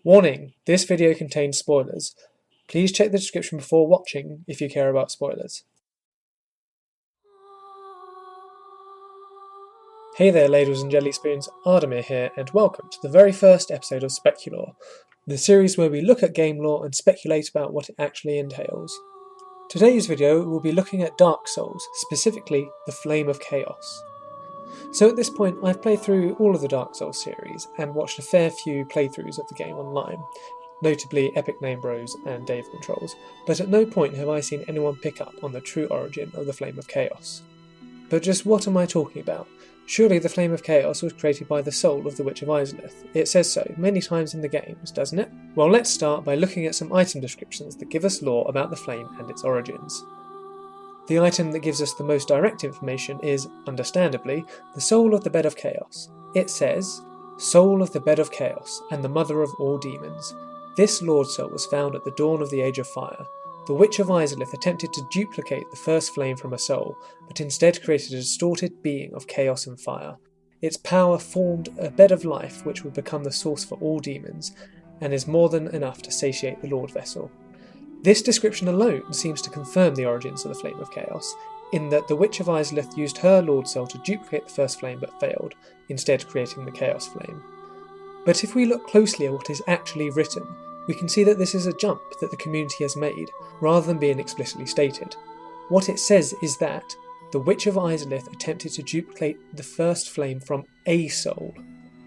Warning, this video contains spoilers. Please check the description before watching if you care about spoilers. Hey there ladles and jelly spoons, Ardamir here, and welcome to the very first episode of Specu-Lore, the series where we look at game lore and speculate about what it actually entails. Today's video we'll be looking at Dark Souls, specifically the Flame of Chaos. So at this point I've played through all of the Dark Souls series and watched a fair few playthroughs of the game online, notably Epic Name Bros and Dave Controls, but at no point have I seen anyone pick up on the true origin of the Flame of Chaos. But just what am I talking about? Surely the Flame of Chaos was created by the soul of the Witch of Izalith. It says so many times in the games, doesn't it? Well, let's start by looking at some item descriptions that give us lore about the flame and its origins. The item that gives us the most direct information is, understandably, the soul of the Bed of Chaos. It says, "Soul of the Bed of Chaos, and the mother of all demons. This Lord Soul was found at the dawn of the Age of Fire. The Witch of Izalith attempted to duplicate the first flame from a soul, but instead created a distorted being of chaos and fire. Its power formed a bed of life which would become the source for all demons, and is more than enough to satiate the Lord Vessel." This description alone seems to confirm the origins of the Flame of Chaos, in that the Witch of Izalith used her Lord Soul to duplicate the first flame but failed, instead creating the Chaos Flame. But if we look closely at what is actually written, we can see that this is a jump that the community has made, rather than being explicitly stated. What it says is that the Witch of Izalith attempted to duplicate the first flame from a soul.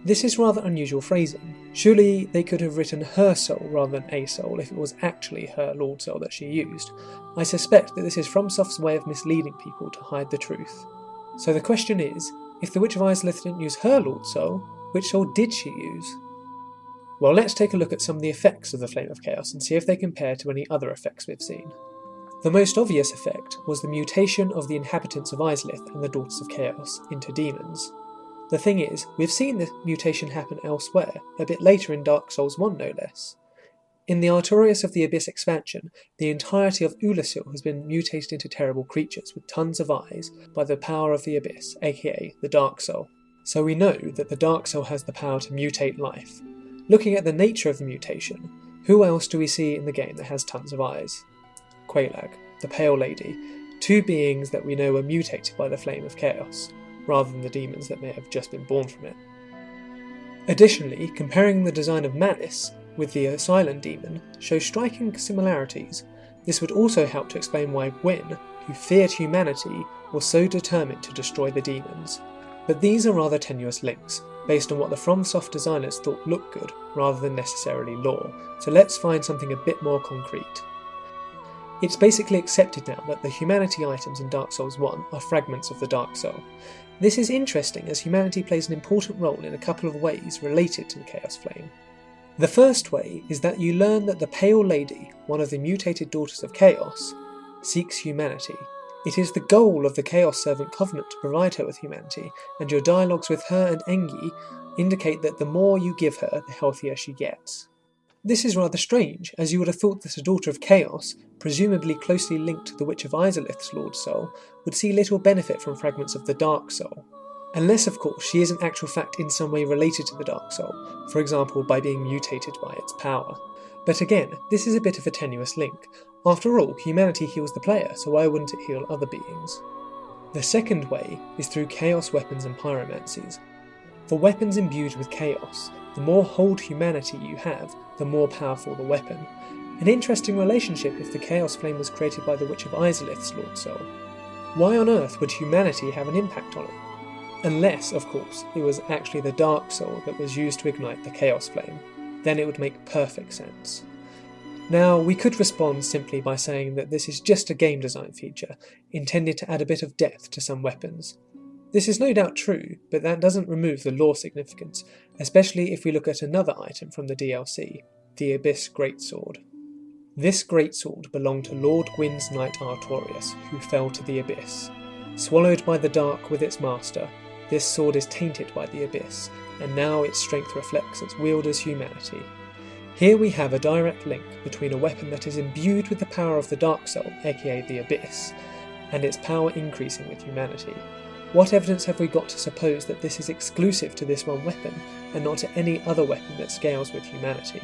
This is rather unusual phrasing. Surely they could have written her soul rather than a soul if it was actually her Lord Soul that she used. I suspect that this is FromSoft's way of misleading people to hide the truth. So the question is, if the Witch of Izalith didn't use her Lord Soul, which soul did she use? Well, let's take a look at some of the effects of the Flame of Chaos and see if they compare to any other effects we've seen. The most obvious effect was the mutation of the inhabitants of Izalith and the Daughters of Chaos into demons. The thing is, we've seen this mutation happen elsewhere, a bit later in Dark Souls 1 no less. In the Artorias of the Abyss expansion, the entirety of Ulasil has been mutated into terrible creatures with tons of eyes by the power of the Abyss, aka the Dark Soul. So we know that the Dark Soul has the power to mutate life. Looking at the nature of the mutation, who else do we see in the game that has tons of eyes? Quelaag, the Pale Lady, two beings that we know were mutated by the Flame of Chaos, rather than the demons that may have just been born from it. Additionally, comparing the design of Malice with the Asylum demon shows striking similarities. This would also help to explain why Gwyn, who feared humanity, was so determined to destroy the demons. But these are rather tenuous links, based on what the FromSoft designers thought looked good, rather than necessarily lore, so let's find something a bit more concrete. It's basically accepted now that the humanity items in Dark Souls 1 are fragments of the Dark Soul. This is interesting as humanity plays an important role in a couple of ways related to the Chaos Flame. The first way is that you learn that the Pale Lady, one of the mutated Daughters of Chaos, seeks humanity. It is the goal of the Chaos Servant Covenant to provide her with humanity, and your dialogues with her and Engi indicate that the more you give her, the healthier she gets. This is rather strange, as you would have thought that a Daughter of Chaos, presumably closely linked to the Witch of Izalith's Lord Soul, would see little benefit from fragments of the Dark Soul. Unless, of course, she is in actual fact in some way related to the Dark Soul, for example by being mutated by its power. But again, this is a bit of a tenuous link. After all, humanity heals the player, so why wouldn't it heal other beings? The second way is through chaos weapons and pyromancies. For weapons imbued with chaos, the more hold humanity you have, the more powerful the weapon. An interesting relationship if the Chaos Flame was created by the Witch of Izalith's Lord Soul. Why on earth would humanity have an impact on it? Unless, of course, it was actually the Dark Soul that was used to ignite the Chaos Flame. Then it would make perfect sense. Now, we could respond simply by saying that this is just a game design feature, intended to add a bit of depth to some weapons. This is no doubt true, but that doesn't remove the lore significance, especially if we look at another item from the DLC, the Abyss Greatsword. This greatsword belonged to Lord Gwyn's knight Artorias, who fell to the Abyss. Swallowed by the dark with its master, this sword is tainted by the Abyss, and now its strength reflects its wielder's humanity. Here we have a direct link between a weapon that is imbued with the power of the Dark Soul, aka the Abyss, and its power increasing with humanity. What evidence have we got to suppose that this is exclusive to this one weapon, and not to any other weapon that scales with humanity?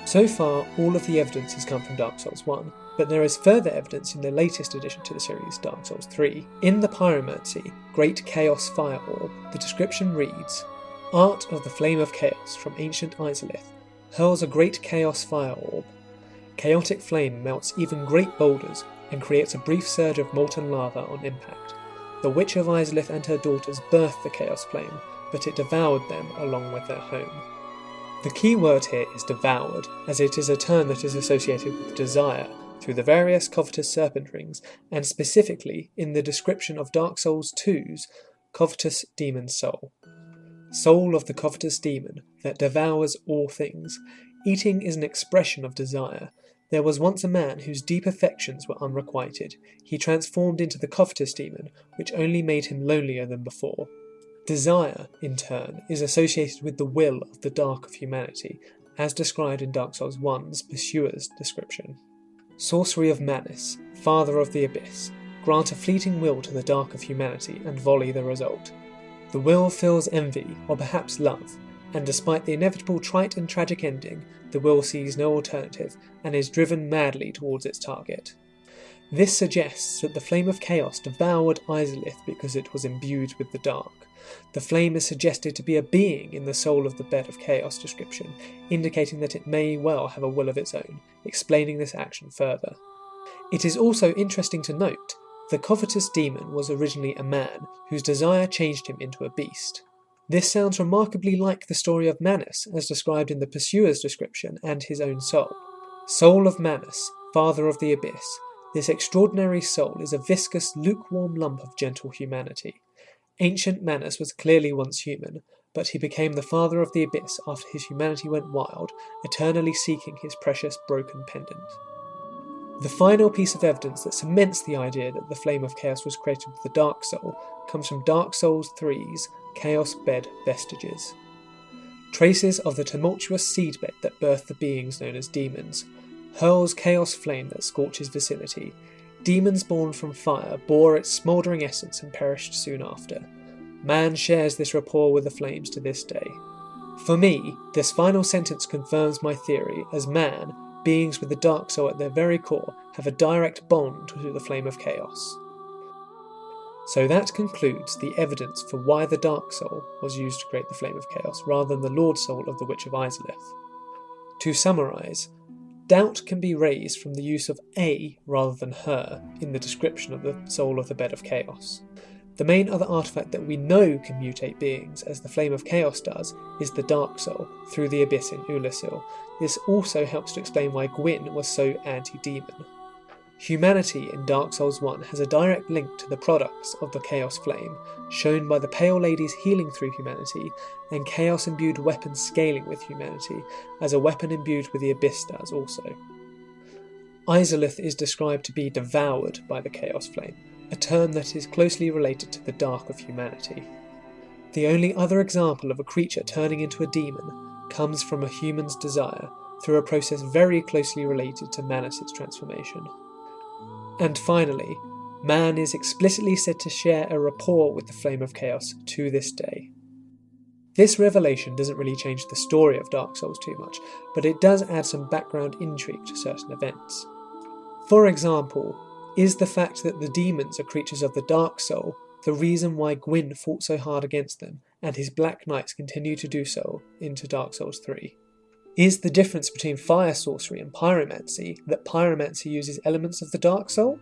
So far, all of the evidence has come from Dark Souls 1, but there is further evidence in the latest addition to the series, Dark Souls 3. In the pyromancy, Great Chaos Fire Orb, the description reads, "Art of the Flame of Chaos from ancient Izalith hurls a great chaos fire orb. Chaotic flame melts even great boulders and creates a brief surge of molten lava on impact. The Witch of Izalith and her daughters birthed the chaos flame, but it devoured them along with their home." The key word here is devoured, as it is a term that is associated with desire through the various covetous serpent rings, and specifically in the description of Dark Souls 2's covetous demon soul. Soul of the covetous demon that devours all things. Eating is an expression of desire. There was once a man whose deep affections were unrequited. He transformed into the covetous demon, which only made him lonelier than before. Desire, in turn, is associated with the will of the dark of humanity, as described in Dark Souls 1's Pursuer's description. Sorcery of Manus, Father of the Abyss. Grant a fleeting will to the dark of humanity and volley the result. The will feels envy, or perhaps love, and despite the inevitable trite and tragic ending, the will sees no alternative and is driven madly towards its target. This suggests that the Flame of Chaos devoured Izalith because it was imbued with the dark. The flame is suggested to be a being in the soul of the Bed of Chaos description, indicating that it may well have a will of its own, explaining this action further. It is also interesting to note, the covetous demon was originally a man, whose desire changed him into a beast. This sounds remarkably like the story of Manus, as described in the Pursuer's description and his own soul. Soul of Manus, Father of the Abyss. This extraordinary soul is a viscous, lukewarm lump of gentle humanity. Ancient Manus was clearly once human, but he became the Father of the Abyss after his humanity went wild, eternally seeking his precious broken pendant. The final piece of evidence that cements the idea that the Flame of Chaos was created with the Dark Soul comes from Dark Souls 3's Chaos Bed Vestiges. Traces of the tumultuous seedbed that birthed the beings known as demons. Hurls chaos flame that scorches vicinity. Demons born from fire bore its smouldering essence and perished soon after. Man shares this rapport with the flames to this day. For me, this final sentence confirms my theory, as man, beings with the dark soul at their very core, have a direct bond to the Flame of Chaos. So that concludes the evidence for why the Dark Soul was used to create the Flame of Chaos, rather than the Lord Soul of the Witch of Izalith. To summarise, doubt can be raised from the use of a rather than her in the description of the soul of the Bed of Chaos. The main other artifact that we know can mutate beings, as the Flame of Chaos does, is the Dark Soul, through the Abyss in Ulasil. This also helps to explain why Gwyn was so anti-demon. Humanity in Dark Souls 1 has a direct link to the products of the Chaos Flame, shown by the Pale Lady's healing through humanity, and Chaos-imbued weapons scaling with humanity, as a weapon imbued with the Abyss does also. Izalith is described to be devoured by the Chaos Flame, a term that is closely related to the dark of humanity. The only other example of a creature turning into a demon comes from a human's desire, through a process very closely related to Manus' transformation. And finally, man is explicitly said to share a rapport with the Flame of Chaos to this day. This revelation doesn't really change the story of Dark Souls too much, but it does add some background intrigue to certain events. For example, is the fact that the demons are creatures of the Dark Soul the reason why Gwyn fought so hard against them, and his Black Knights continue to do so into Dark Souls 3? Is the difference between fire sorcery and pyromancy that pyromancy uses elements of the Dark Soul?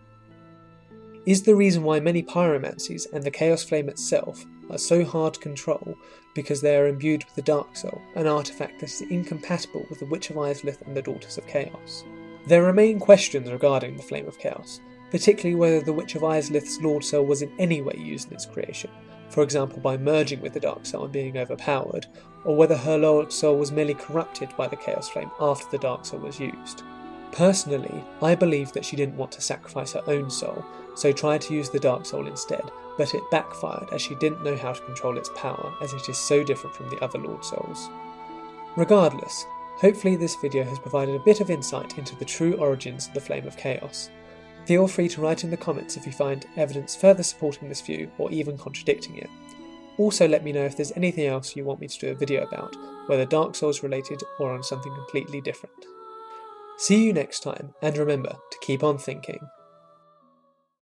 Is the reason why many pyromancies and the Chaos Flame itself are so hard to control because they are imbued with the Dark Soul, an artifact that is incompatible with the Witch of Izalith and the Daughters of Chaos? There remain questions regarding the Flame of Chaos, particularly whether the Witch of Izalith's Lord Soul was in any way used in its creation, for example by merging with the Dark Soul and being overpowered, or whether her Lord Soul was merely corrupted by the Chaos Flame after the Dark Soul was used. Personally, I believe that she didn't want to sacrifice her own soul, so tried to use the Dark Soul instead, but it backfired as she didn't know how to control its power, as it is so different from the other Lord Souls. Regardless, hopefully this video has provided a bit of insight into the true origins of the Flame of Chaos. Feel free to write in the comments if you find evidence further supporting this view or even contradicting it. Also let me know if there's anything else you want me to do a video about, whether Dark Souls related or on something completely different. See you next time, and remember to keep on thinking.